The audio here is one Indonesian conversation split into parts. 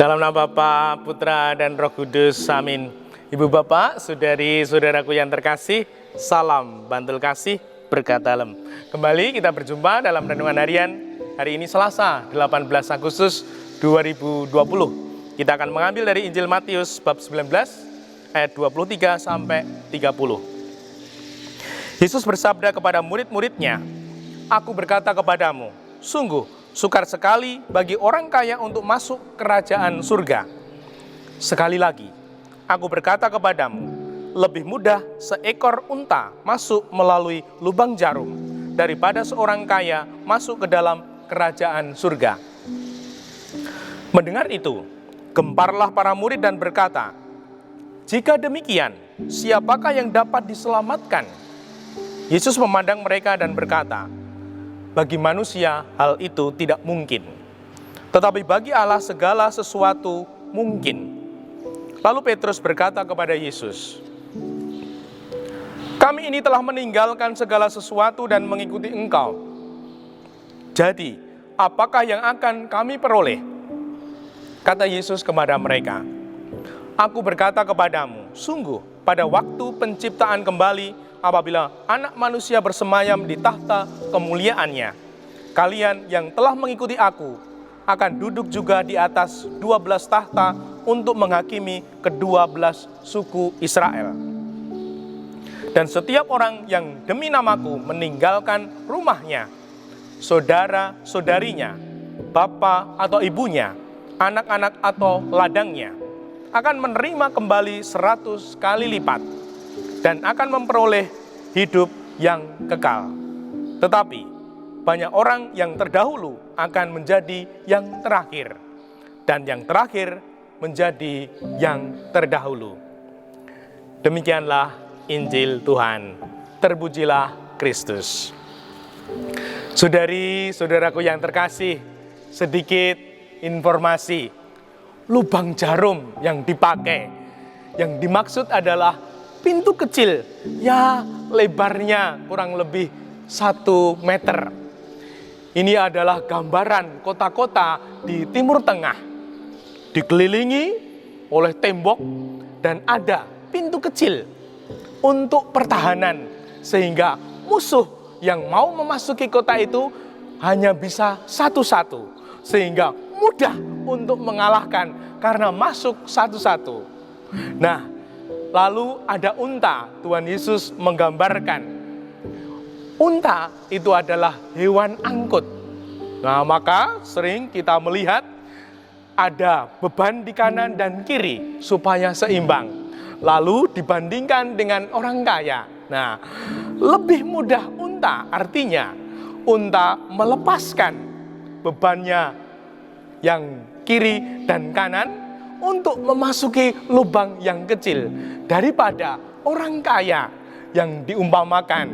Dalam nama Bapa, Putra, dan Roh Kudus, amin. Ibu bapak, saudari-saudaraku yang terkasih, salam bantul kasih, berkat dalam. Kembali kita berjumpa dalam renungan harian. Hari ini Selasa, 18 Agustus 2020. Kita akan mengambil dari Injil Matius bab 19, ayat 23 sampai 30. Yesus bersabda kepada murid-muridnya, "Aku berkata kepadamu, sungguh sukar sekali bagi orang kaya untuk masuk kerajaan surga. Sekali lagi, aku berkata kepadamu, lebih mudah seekor unta masuk melalui lubang jarum daripada seorang kaya masuk ke dalam kerajaan surga." Mendengar itu, gemparlah para murid dan berkata, "Jika demikian, siapakah yang dapat diselamatkan?" Yesus memandang mereka dan berkata, "Bagi manusia hal itu tidak mungkin, tetapi bagi Allah segala sesuatu mungkin." Lalu Petrus berkata kepada Yesus, "Kami ini telah meninggalkan segala sesuatu dan mengikuti Engkau. Jadi, apakah yang akan kami peroleh?" Kata Yesus kepada mereka, "Aku berkata kepadamu, sungguh pada waktu penciptaan kembali, apabila Anak Manusia bersemayam di tahta kemuliaannya, kalian yang telah mengikuti aku akan duduk juga di atas 12 tahta untuk menghakimi ke-12 suku Israel. Dan setiap orang yang demi namaku meninggalkan rumahnya, saudara-saudarinya, bapa atau ibunya, anak-anak atau ladangnya, akan menerima kembali 100 kali lipat dan akan memperoleh hidup yang kekal. Tetapi banyak orang yang terdahulu akan menjadi yang terakhir, dan yang terakhir menjadi yang terdahulu." Demikianlah Injil Tuhan. Terpujilah Kristus. Saudari-saudaraku yang terkasih, sedikit informasi. Lubang jarum yang dipakai, yang dimaksud adalah pintu kecil, ya lebarnya kurang lebih 1 meter. Ini adalah gambaran kota-kota di Timur Tengah, dikelilingi oleh tembok dan ada pintu kecil untuk pertahanan, sehingga musuh yang mau memasuki kota itu hanya bisa satu-satu, sehingga mudah untuk mengalahkan karena masuk satu-satu. Nah, lalu ada unta. Tuhan Yesus menggambarkan unta itu adalah hewan angkut. Nah, maka sering kita melihat ada beban di kanan dan kiri supaya seimbang. Lalu dibandingkan dengan orang kaya. Nah, lebih mudah unta, artinya unta melepaskan bebannya yang kiri dan kanan untuk memasuki lubang yang kecil daripada orang kaya yang diumpamakan,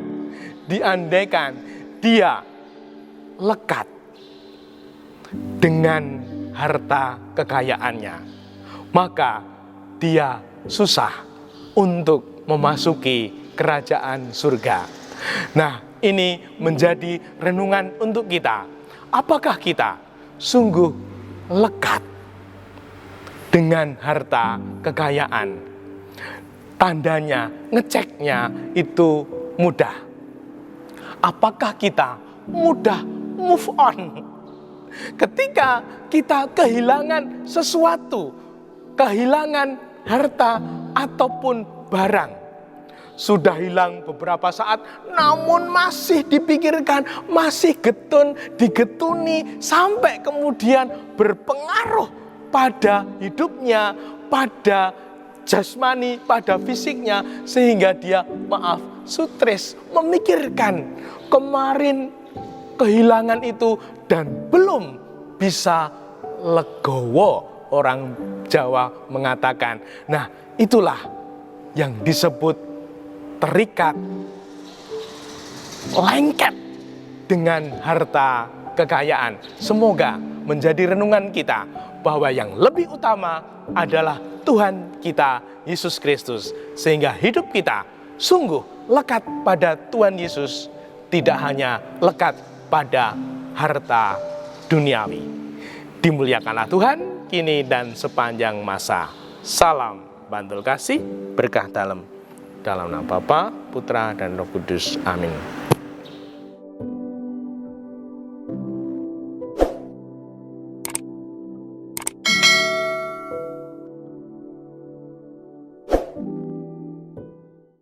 diandaikan dia lekat dengan harta kekayaannya, maka dia susah untuk memasuki kerajaan surga. Nah, ini menjadi renungan untuk kita. Apakah kita sungguh lekat dengan harta kekayaan? Tandanya, ngeceknya itu mudah. Apakah kita mudah move on? Ketika kita kehilangan sesuatu, kehilangan harta ataupun barang, sudah hilang beberapa saat, namun masih dipikirkan, masih digetuni, sampai kemudian berpengaruh pada hidupnya, pada jasmani, pada fisiknya, sehingga dia stres, memikirkan kemarin kehilangan itu dan belum bisa legowo, orang Jawa mengatakan. Nah, itulah yang disebut terikat, lengket dengan harta kekayaan. Semoga menjadi renungan kita bahwa yang lebih utama adalah Tuhan kita Yesus Kristus, sehingga hidup kita sungguh lekat pada Tuhan Yesus, tidak hanya lekat pada harta duniawi. Dimuliakanlah Tuhan, kini dan sepanjang masa. Salam Bantul Kasih, berkah dalam. Dalam nama Bapa, Putra, dan Roh Kudus. Amin.